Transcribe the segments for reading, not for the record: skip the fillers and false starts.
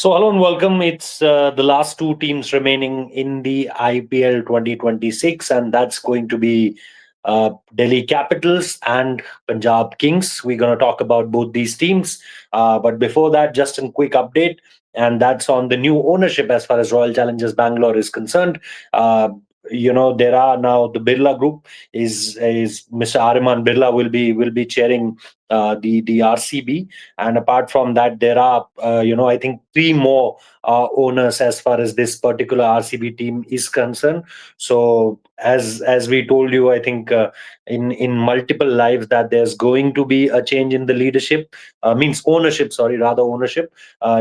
So, hello and welcome. It's the last two teams remaining in the IPL 2026, and that's going to be Delhi Capitals and Punjab Kings. We're going to talk about both these teams. But before that, just a quick update, and that's on the new ownership as far as Royal Challengers Bangalore is concerned. There are now the Birla Group is Mr. Ariman Birla will be chairing the RCB, and apart from that there are I think three more owners as far as this particular RCB team is concerned. So as we told you, I think in multiple lives that there's going to be a change in the leadership, means ownership, sorry, rather ownership,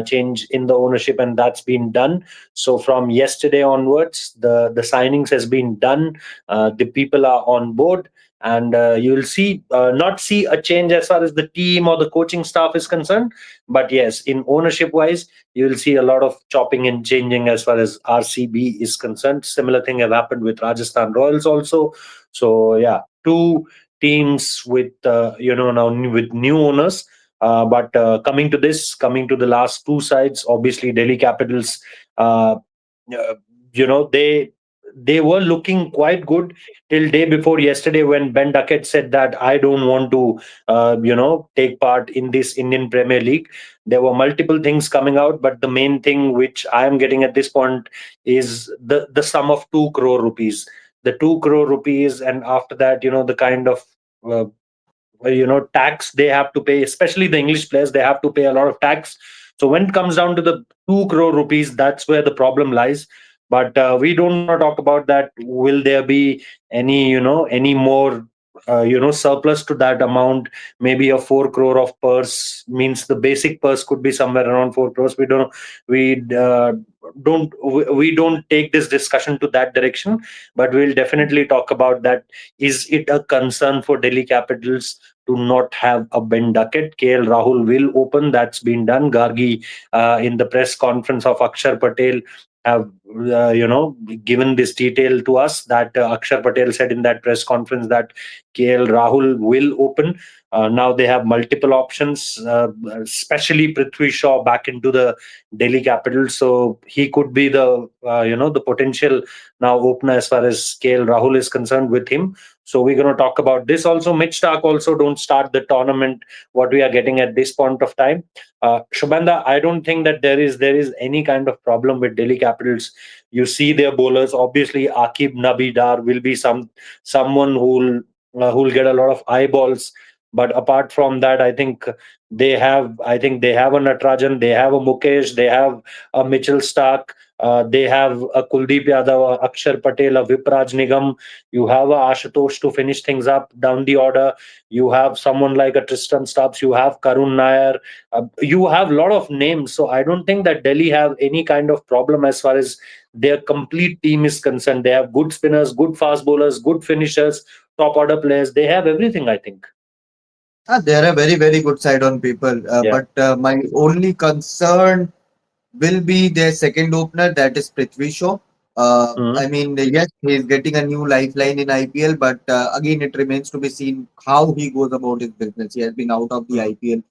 change in the ownership, and that's been done. So from yesterday onwards, the signings has been done. The people are on board, and you'll see not see a change as far as the team or the coaching staff is concerned, but yes, in ownership wise, you will see a lot of chopping and changing as far as RCB is concerned. Similar thing have happened with Rajasthan Royals also. So yeah, two teams with now with new owners. But coming to the last two sides, obviously Delhi Capitals, uh, uh, they were looking quite good till day before yesterday when Ben Duckett said that I don't want to take part in this Indian Premier League. There were multiple things coming out, but the main thing which I am getting at this point is the sum of 2 crore rupees. The 2 crore rupees, and after that, the kind of uh, tax they have to pay, especially the English players, they have to pay a lot of tax. So when it comes down to the 2 crore rupees, that's where the problem lies. But we don't want to talk about that. Will there be any more surplus to that amount? Maybe a 4 crore of purse, means the basic purse could be somewhere around 4 crores. We don't take this discussion to that direction, but we'll definitely talk about that. Is it a concern for Delhi Capitals to not have a Ben Duckett? KL Rahul will open. That's been done. Gargi, in the press conference of Akshar Patel, have given this detail to us that Akshar Patel said in that press conference that KL Rahul will open. Now they have multiple options, especially Prithvi Shaw back into the Delhi Capitals, so he could be the potential now opener as far as KL Rahul is concerned with him. So we're going to talk about this also. Mitch Stark also don't start the tournament. What we are getting at this point of time, Shubhanda, I don't think that there is any kind of problem with Delhi Capitals. You see their bowlers. Obviously, Akib Nabidar will be someone who'll get a lot of eyeballs. But apart from that, I think they have a Natarajan, they have a Mukesh, they have a Mitchell Stark, they have a Kuldeep Yadav, a Akshar Patel, a Vipraj Nigam. You have a Ashutosh to finish things up down the order. You have someone like a Tristan Stubbs. You have Karun Nair. You have a lot of names. So I don't think that Delhi have any kind of problem as far as their complete team is concerned. They have good spinners, good fast bowlers, good finishers, top order players. They have everything, I think. They are a very, very good side on paper. Yeah. But my only concern will be their second opener, that is Prithvi Shaw. Mhm. I mean, yes, he is getting a new lifeline in IPL, but again, it remains to be seen how he goes about his business. He has been out of the IPL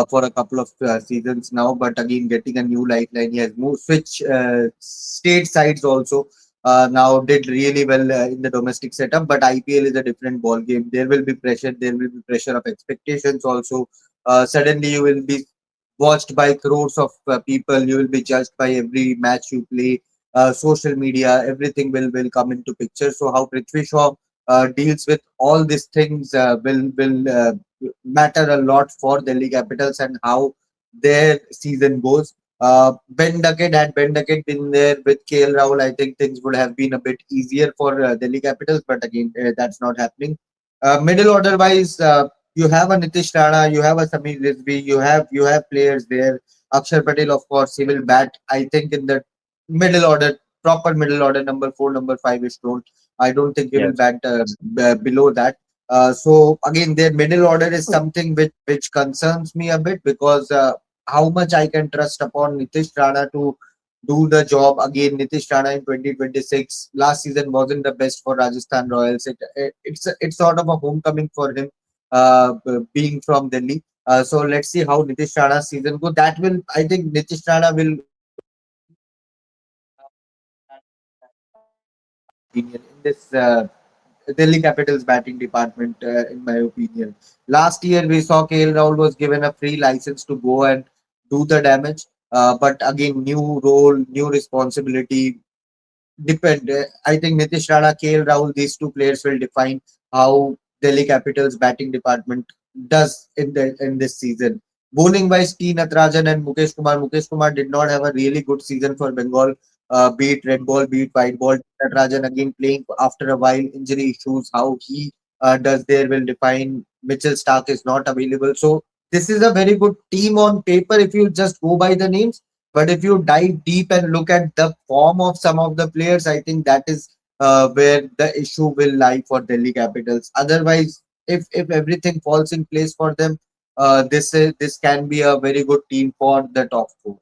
for a couple of seasons now, but again, getting a new lifeline. He has moved, switch state sides also. Now did really well in the domestic setup, but IPL is a different ball game. There will be pressure. There will be pressure of expectations also. Suddenly, you will be watched by crores of people. You will be judged by every match you play. Social media, everything will come into picture. So how Prithvi Shaw deals with all these things will matter a lot for Delhi Capitals and how their season goes. Had Ben Duckett been there with KL Rahul, I think things would have been a bit easier for Delhi Capitals. But again, that's not happening. Middle order wise, you have a Nitish Rana, you have a Samir Rizvi, you have players there. Akshar Patel, of course, he will bat. I think in the middle order, proper middle order, number 4, number 5 is told. I don't think he will Yes. bat below that. So again, their middle order is something which concerns me a bit because how much I can trust upon Nitish Rana to do the job again. Nitish Rana in 2026 last season wasn't the best for Rajasthan Royals. It's sort of a homecoming for him, being from Delhi. So let's see how Nitish Rana's season go. That will, I think, Nitish Rana will opinion in this Delhi Capitals batting department. In my opinion, last year we saw KL Rahul was given a free license to go and do the damage. But again, new role, new responsibility, depend. I think Nitish Rana, KL Rahul, these two players will define how Delhi Capitals batting department does in this season. Bowling wise, T. Natarajan and Mukesh Kumar. Mukesh Kumar did not have a really good season for Bengal. Beat red ball, beat white ball. Natarajan again playing after a while. Injury issues. How he does there will define. Mitchell Stark is not available. So this is a very good team on paper if you just go by the names, but if you dive deep and look at the form of some of the players, I think that is where the issue will lie for Delhi Capitals. Otherwise, if everything falls in place for them, this can be a very good team for the top four.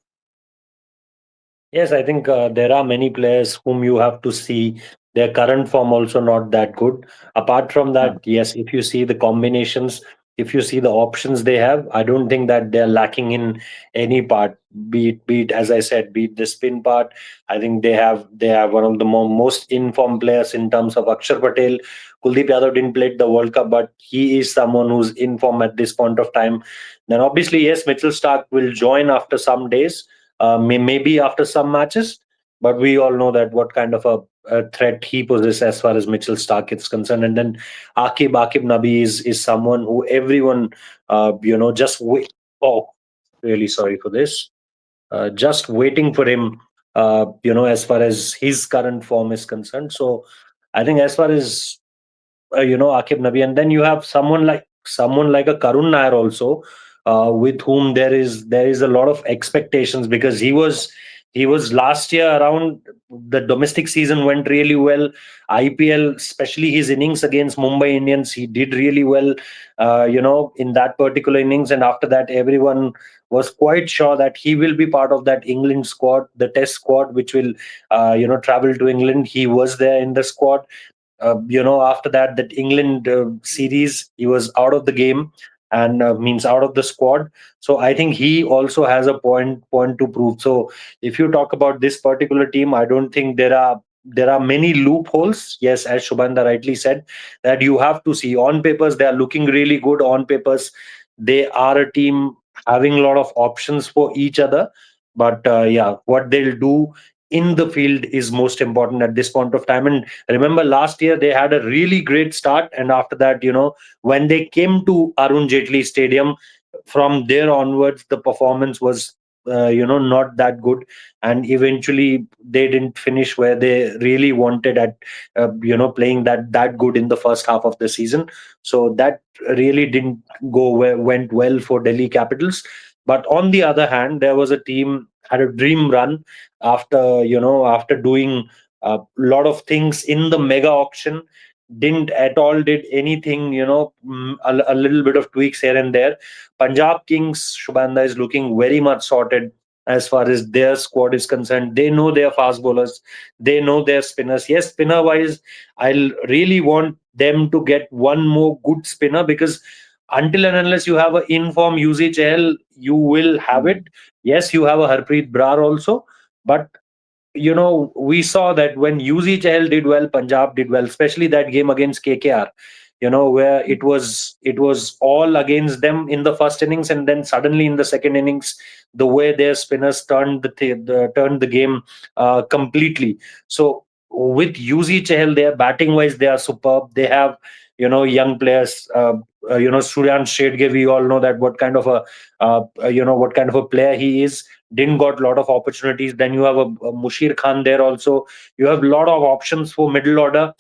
Yes, I think there are many players whom you have to see. Their current form also not that good. Apart from Yeah. that, yes, if you see the combinations, if you see the options they have, I don't think that they're lacking in any part. Be it as I said, be it the spin part. I think they have one of the most informed players in terms of Akshar Patel. Kuldeep Yadav didn't play the World Cup, but he is someone who's in form at this point of time. Then obviously, yes, Mitchell Stark will join after some days, maybe after some matches. But we all know that what kind of a threat he poses as far as Mitchell Stark is concerned. And then Akib Nabi is someone who everyone, just wait. Oh, really sorry for this. Just waiting for him, as far as his current form is concerned. So I think as far as Akib Nabi, and then you have someone like a Karun Nair also, with whom there is a lot of expectations because he was last year around. The domestic season went really well. IPL, especially his innings against Mumbai Indians, he did really well. In that particular innings, and after that, everyone was quite sure that he will be part of that England squad, the Test squad, which will travel to England. He was there in the squad. After that England series, he was out of the game, and means out of the squad. So I think he also has a point to prove. So if you talk about this particular team, I don't think there are many loopholes. Yes, as Shubhanda rightly said, that you have to see on papers they are looking really good. On papers they are a team having a lot of options for each other. But yeah, what they'll do in the field is most important at this point of time. And remember, last year they had a really great start, and after that, when they came to Arun Jaitley Stadium, from there onwards, the performance was, not that good, and eventually they didn't finish where they really wanted at, playing that good in the first half of the season. So that really didn't went well for Delhi Capitals. But on the other hand, there was a team had a dream run after doing a lot of things in the mega auction, didn't at all did anything, a little bit of tweaks here and there. Punjab Kings, Shubhanda, is looking very much sorted as far as their squad is concerned. They know their fast bowlers, they know their spinners. Yes, spinner wise, I'll really want them to get one more good spinner, because until and unless you have a inform usage L, you will have it. Yes, you have a Harpreet Brar also, but we saw that when UZ Chahal did well, Punjab did well, especially that game against KKR, where it was all against them in the first innings, and then suddenly in the second innings, the way their spinners turned the game completely. So with UZ Chahal, their batting wise, they are superb. They have young players. Suryan Shedge, we all know that what kind of a player he is. Didn't got a lot of opportunities. Then you have a Mushir Khan there also. You have a lot of options for middle order.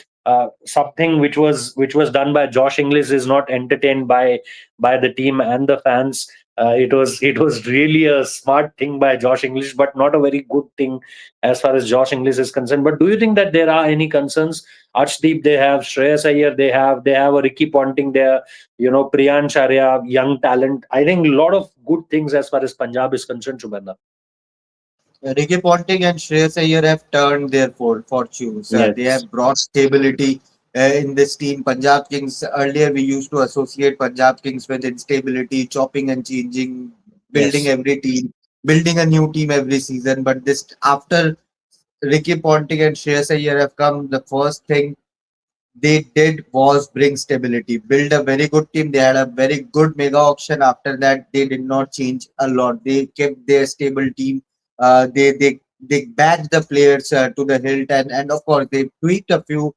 Something which was done by Josh Inglis is not entertained by the team and the fans. It was really a smart thing by Josh Inglis, but not a very good thing as far as Josh Inglis is concerned. But do you think that there are any concerns? Arshdeep, they have Shreyas Iyer, they have a Ricky Ponting there, Priyan Sharia, young talent. I think a lot of good things as far as Punjab is concerned, Shubhanda. Ricky Ponting and Shreyas Iyer have turned their fortunes. They Yes, have brought stability in this team. Punjab Kings, earlier we used to associate Punjab Kings with instability, chopping and changing, building yes, every team, building a new team every season. But this after Ricky Ponting and Shreyas Iyer have come, the first thing they did was bring stability, build a very good team. They had a very good mega auction. After that, they did not change a lot. They kept their stable team. They backed the players to the hilt, and of course they tweaked a few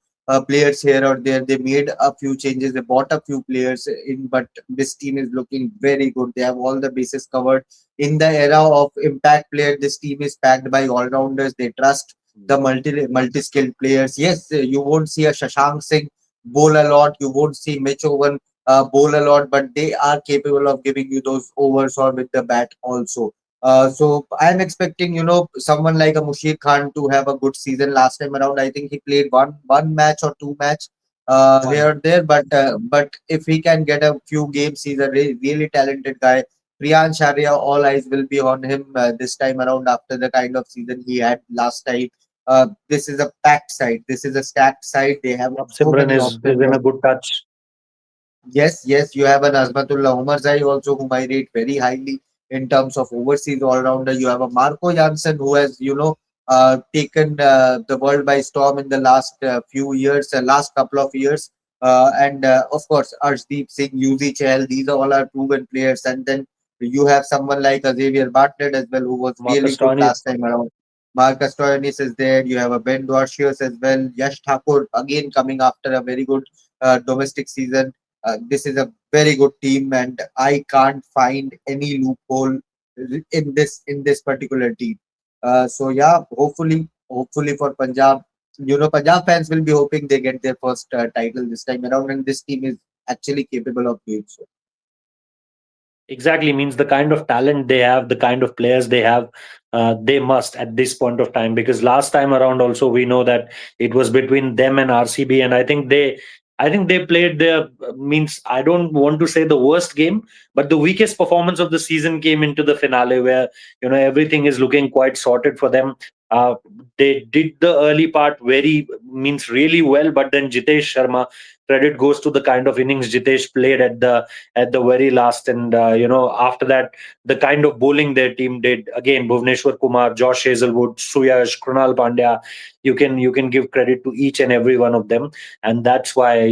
players here or there. They made a few changes. They bought a few players in, but this team is looking very good. They have all the bases covered. In the era of impact player, this team is packed by all rounders. They trust the multi skilled players. Yes, you won't see a Shashank Singh bowl a lot. You won't see Mitch Owen bowl a lot, but they are capable of giving you those overs or with the bat also. So I'm expecting, someone like a Mushir Khan to have a good season. Last time around, I think he played one match or two match One. here or there. But if he can get a few games, he's a really talented guy. Priyan Sharia, all eyes will be on him this time around after the kind of season he had last time. This is a packed side. This is a stacked side. They have so Simran many is options. in a good touch. Yes, yes, you have an Azmatullah Omarzai also, whom I rate very highly in terms of overseas all-rounder. You have a Marco Janssen who has, taken the world by storm in the last few years, last couple of years. And of course, Arshdeep Singh, Yuzi Chahal, these are all are proven players. And then you have someone like Xavier Bartlett as well, who was really Marcus good last Stoinis. time around. Marcus Stoyanis is there. You have a Ben Dwarshius as well. Yash Thakur again coming after a very good domestic season. This is a very good team, and I can't find any loophole in this particular team. So yeah, hopefully for Punjab, Punjab fans will be hoping they get their first title this time around, and this team is actually capable of doing so. Exactly, means the kind of talent they have, the kind of players they have, they must at this point of time. Because last time around, also we know that it was between them and RCB, and I think they played their means. I don't want to say the worst game, but the weakest performance of the season came into the finale, where everything is looking quite sorted for them. Uh, they did the early part very means really well, but then Jitesh Sharma, credit goes to the kind of innings Jitesh played at the very last. And after that, the kind of bowling their team did, again, Bhuvneshwar Kumar, Josh Hazelwood, Suyash, Krunal Pandya, you can give credit to each and every one of them. And that's why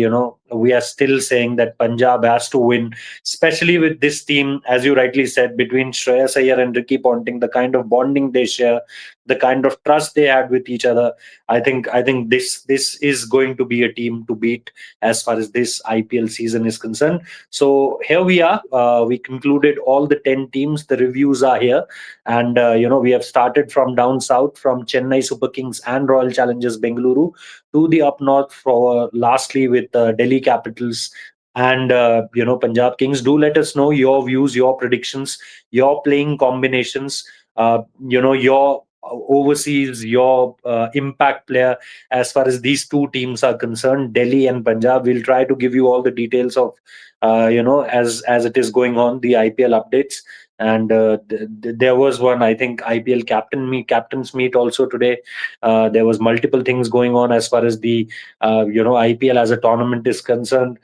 we are still saying that Punjab has to win, especially with this team, as you rightly said, between Shreyas Iyer and Ricky Ponting, the kind of bonding they share, the kind of trust they had with each other. I think this is going to be a team to beat as far as this IPL season is concerned. So here we are. We concluded all the 10 teams. The reviews are here. And, we have started from down south, from Chennai Super Kings and Royal Challengers Bengaluru, to the up north, for lastly with Delhi Capitals and, Punjab Kings. Do let us know your views, your predictions, your playing combinations, your overseas, your impact player as far as these two teams are concerned, Delhi and Punjab. We'll try to give you all the details of, as it is going on, the IPL updates. And there was one, I think, IPL captains meet also today. There was multiple things going on as far as the IPL as a tournament is concerned.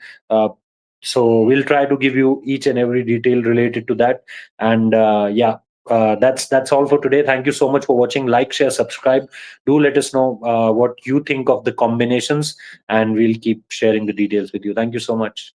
So we'll try to give you each and every detail related to that. And yeah, that's all for today. Thank you so much for watching. Like, share, subscribe. Do let us know what you think of the combinations, and we'll keep sharing the details with you. Thank you so much.